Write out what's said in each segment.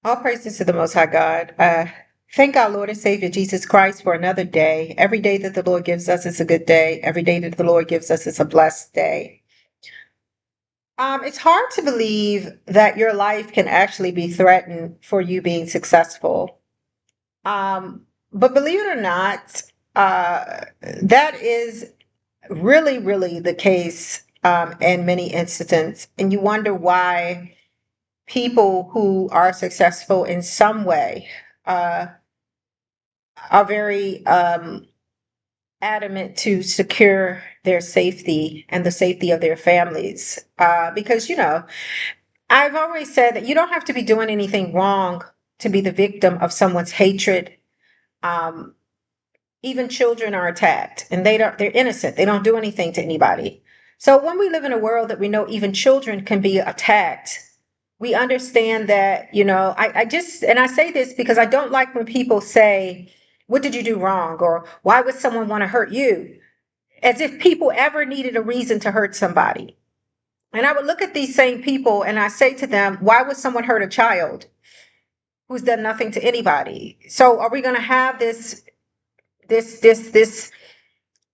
All praises to the Most High God. Thank our Lord and Savior Jesus Christ for another day. Every day that the Lord gives us is a good day. Every day that the Lord gives us is a blessed day. It's hard to believe that your life can actually be threatened for you being successful. But believe it or not, that is really the case in many instances. And you wonder why people who are successful in some way uh, are very adamant to secure their safety and the safety of their families. Because, I've always said that you don't have to be doing anything wrong to be the victim of someone's hatred. Um, Even children are attacked and they're innocent. They don't do anything to anybody. So when we live in a world that we know even children can be attacked, we understand that, I just, and I say this because I don't like when people say, what did you do wrong? Or why would someone want to hurt you? As if people ever needed a reason to hurt somebody. And I would look at these same people and I say to them, why would someone hurt a child who's done nothing to anybody? So are we going to have this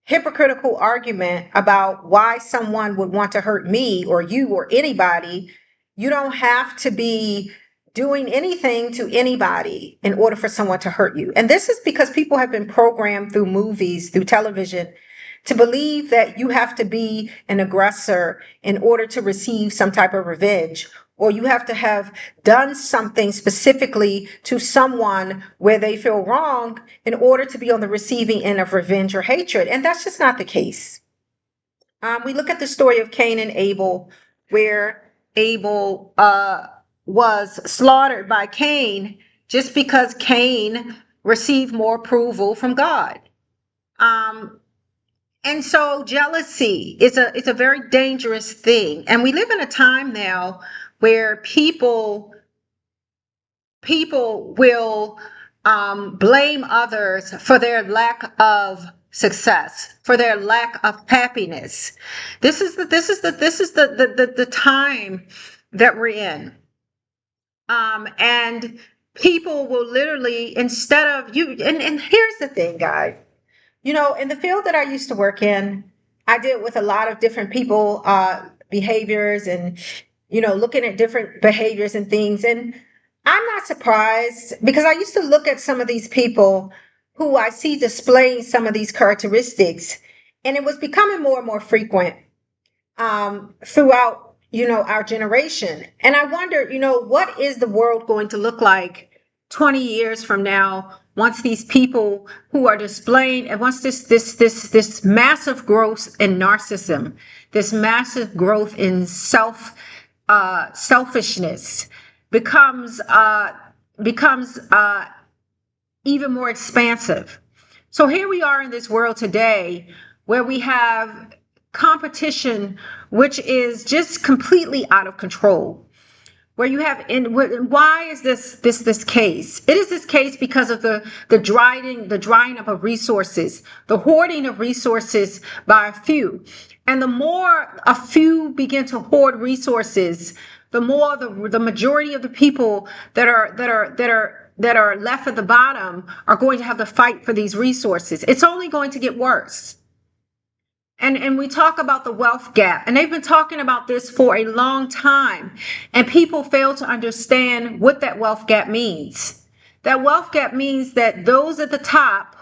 hypocritical argument about why someone would want to hurt me or you or anybody? You don't have to be doing anything to anybody in order for someone to hurt you. And this is because people have been programmed through movies, through television, to believe that you have to be an aggressor in order to receive some type of revenge, or you have to have done something specifically to someone where they feel wrong in order to be on the receiving end of revenge or hatred. And that's just not the case. We look at the story of Cain and Abel, where Abel was slaughtered by Cain just because Cain received more approval from God. Um, and so jealousy is a very dangerous thing. And we live in a time now where people will blame others for their lack of success, for their lack of happiness. This is the time that we're in. And people will literally, instead of you, and here's the thing, guys. In the field that I used to work in, I deal with a lot of different people, behaviors, and, looking at different behaviors and things. And I'm not surprised because I used to look at some of these people who I see displaying some of these characteristics, and it was becoming more and more frequent throughout, our generation. And I wonder, what is the world going to look like 20 years from now once these people who are displaying and once this massive growth in narcissism, this massive growth in selfishness becomes even more expansive. So here we are in this world today where we have competition, which is just completely out of control. Where you have, why is this case? It is this case because of the drying up of resources, the hoarding of resources by a few. And the more a few begin to hoard resources, the more the majority of the people that are left at the bottom are going to have to fight for these resources. It's only going to get worse. And we talk about the wealth gap, and they've been talking about this for a long time, and people fail to understand what that wealth gap means. That wealth gap means that those at the top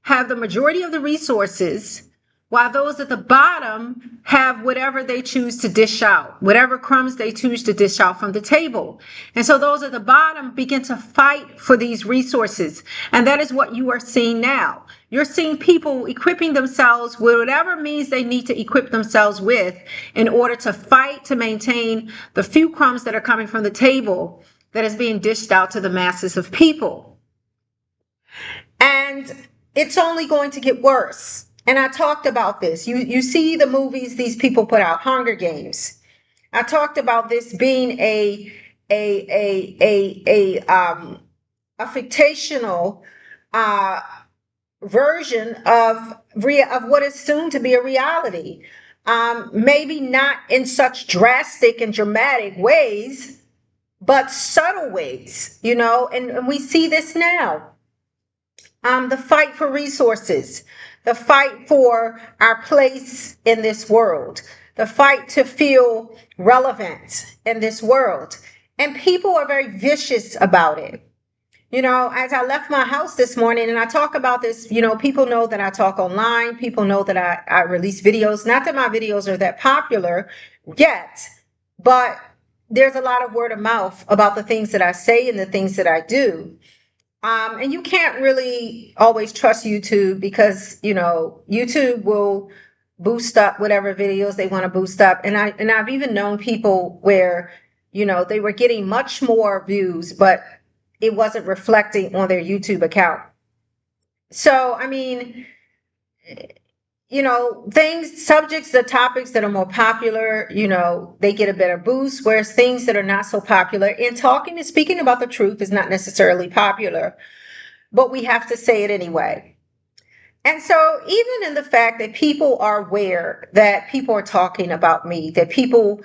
have the majority of the resources, while those at the bottom have whatever they choose to dish out, whatever crumbs they choose to dish out from the table. And so those at the bottom begin to fight for these resources. And that is what you are seeing now. You're seeing people equipping themselves with whatever means they need to equip themselves with in order to fight to maintain the few crumbs that are coming from the table that is being dished out to the masses of people. And it's only going to get worse. And I talked about this. You see the movies these people put out, Hunger Games. I talked about this being a fictional version of what is soon to be a reality. Maybe not in such drastic and dramatic ways, but subtle ways, and we see this now. The fight for resources, the fight for our place in this world, the fight to feel relevant in this world. And people are very vicious about it. As I left my house this morning, and I talk about this, people know that I talk online. People know that I release videos. Not that my videos are that popular yet, but there's a lot of word of mouth about the things that I say and the things that I do. And you can't really always trust YouTube because, YouTube will boost up whatever videos they want to boost up. And I've even known people where, they were getting much more views, but it wasn't reflecting on their YouTube account. So, I mean, subjects, the topics that are more popular, they get a better boost, whereas things that are not so popular, and talking and speaking about the truth is not necessarily popular, but we have to say it anyway. And so, even in the fact that people are aware that people are talking about me, that people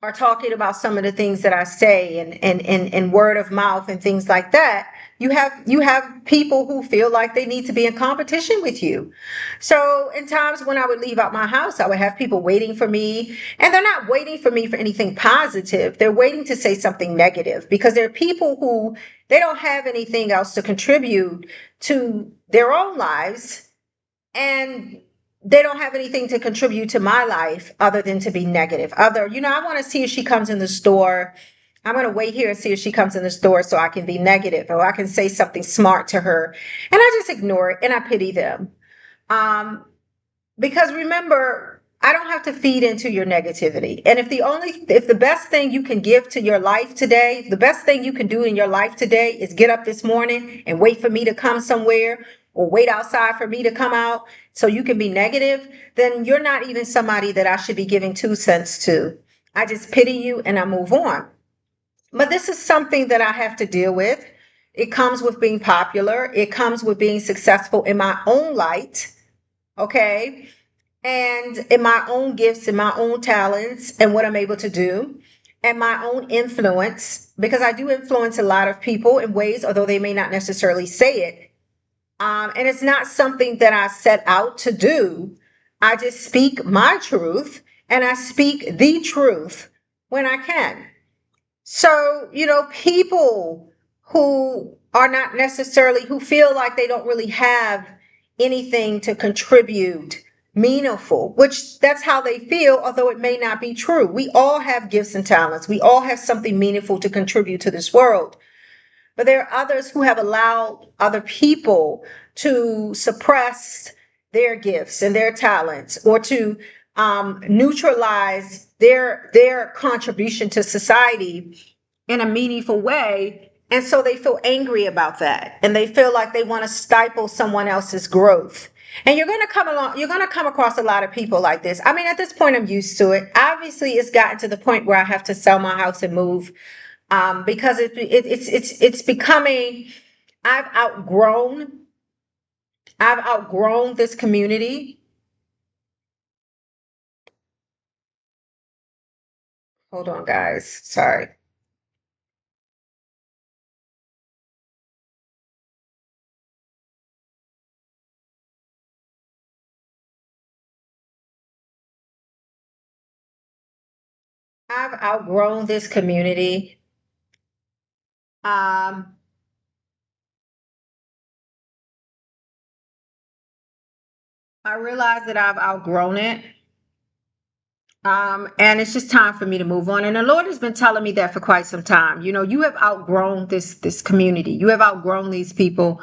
are talking about some of the things that I say, and word of mouth and things like that, you have people who feel like they need to be in competition with you. So in times when I would leave out my house, I would have people waiting for me, and they're not waiting for me for anything positive. They're waiting to say something negative, because there are people who, they don't have anything else to contribute to their own lives, and they don't have anything to contribute to my life other than to be negative. I want to see if she comes in the store. I'm going to wait here and see if she comes in the store so I can be negative, or I can say something smart to her. And I just ignore it and I pity them. Because remember, I don't have to feed into your negativity. And if the best thing you can give to your life today, the best thing you can do in your life today is get up this morning and wait for me to come somewhere, or wait outside for me to come out so you can be negative, then you're not even somebody that I should be giving 2 cents to. I just pity you and I move on. But this is something that I have to deal with. It comes with being popular. It comes with being successful in my own light. Okay. And in my own gifts and my own talents and what I'm able to do, and my own influence, because I do influence a lot of people in ways, although they may not necessarily say it. And it's not something that I set out to do. I just speak my truth, and I speak the truth when I can. So, people who are not necessarily, who feel like they don't really have anything to contribute meaningful, which that's how they feel, although it may not be true. We all have gifts and talents. We all have something meaningful to contribute to this world. But there are others who have allowed other people to suppress their gifts and their talents, or to neutralize their contribution to society in a meaningful way. And so they feel angry about that, and they feel like they want to stifle someone else's growth. And you're going to come across a lot of people like this. I mean, at this point, I'm used to it. Obviously, it's gotten to the point where I have to sell my house and move, because it's becoming, I've outgrown, I've outgrown this community. Hold on, guys. Sorry. I've outgrown this community. Um, I realize that I've outgrown it. And it's just time for me to move on. And the Lord has been telling me that for quite some time. You have outgrown this community. You have outgrown these people,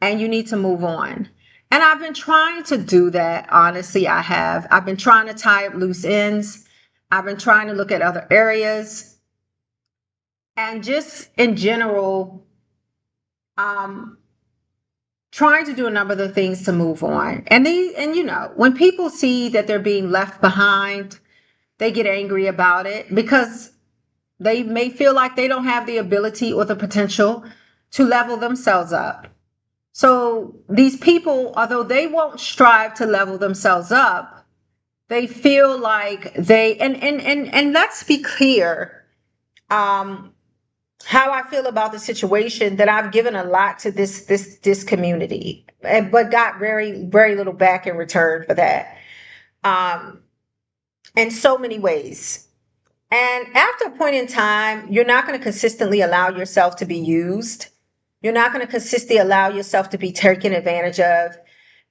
and you need to move on. And I've been trying to do that. Honestly, I have. I've been trying to tie up loose ends. I've been trying to look at other areas, and just in general, um, trying to do a number of the things to move on. And when people see that they're being left behind, they get angry about it, because they may feel like they don't have the ability or the potential to level themselves up. So these people, although they won't strive to level themselves up, they feel like and let's be clear, um, how I feel about the situation, that I've given a lot to this community, but got very little back in return for that. Um, in so many ways. And after a point in time, you're not going to consistently allow yourself to be used. You're not going to consistently allow yourself to be taken advantage of.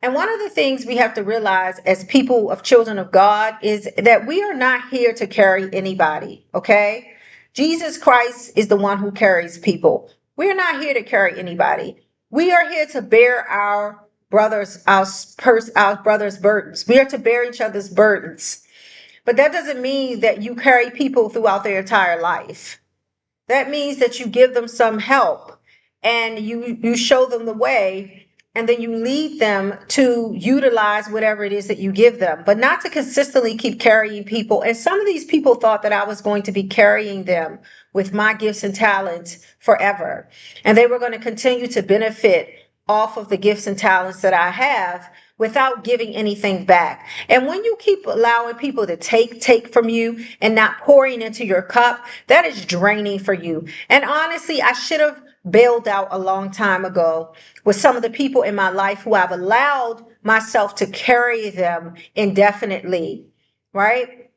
And one of the things we have to realize as people of children of God is that we are not here to carry anybody, okay? Jesus Christ is the one who carries people. We're not here to carry anybody. We are here to bear our brothers' burdens. We are to bear each other's burdens. But that doesn't mean that you carry people throughout their entire life. That means that you give them some help and you show them the way, and then you lead them to utilize whatever it is that you give them, but not to consistently keep carrying people. And some of these people thought that I was going to be carrying them with my gifts and talents forever. And they were going to continue to benefit off of the gifts and talents that I have without giving anything back. And when you keep allowing people to take from you and not pouring into your cup, that is draining for you. And honestly, I should have bailed out a long time ago with some of the people in my life who I've allowed myself to carry them indefinitely, right?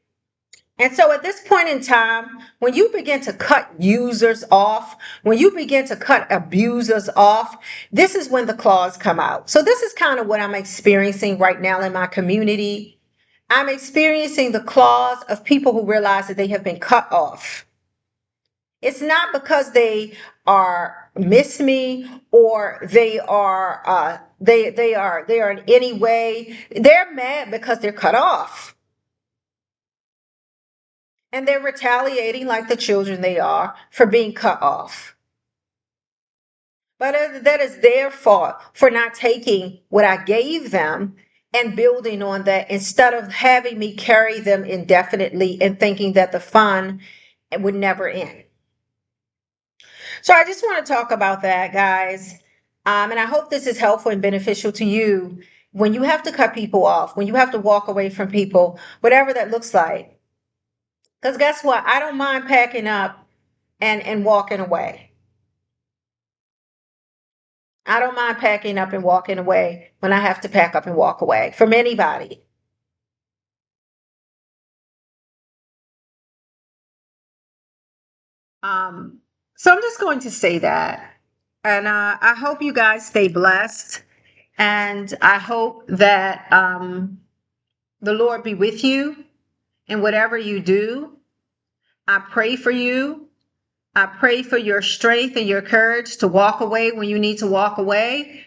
And so at this point in time, when you begin to cut users off, when you begin to cut abusers off, this is when the claws come out. So this is kind of what I'm experiencing right now in my community. I'm experiencing the claws of people who realize that they have been cut off. It's not because they are miss me or they are in any way. They're mad because they're cut off. And they're retaliating like the children they are for being cut off. But that is their fault for not taking what I gave them and building on that instead of having me carry them indefinitely and thinking that the fun would never end. So I just want to talk about that, guys. And I hope this is helpful and beneficial to you when you have to cut people off, when you have to walk away from people, whatever that looks like. Because guess what? I don't mind packing up and walking away. I don't mind packing up and walking away when I have to pack up and walk away from anybody. Um, so I'm just going to say that. And I hope you guys stay blessed. And I hope that the Lord be with you in whatever you do. I pray for you. I pray for your strength and your courage to walk away when you need to walk away.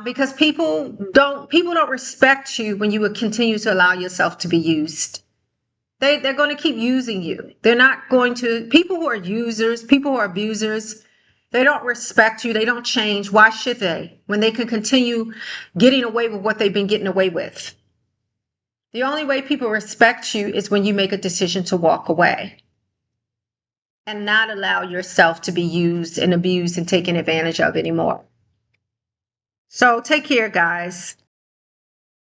Because people don't respect you when you would continue to allow yourself to be used. They're going to keep using you. They're not going to, people who are users, people who are abusers, they don't respect you. They don't change. Why should they? When they can continue getting away with what they've been getting away with. The only way people respect you is when you make a decision to walk away and not allow yourself to be used and abused and taken advantage of anymore. So take care, guys.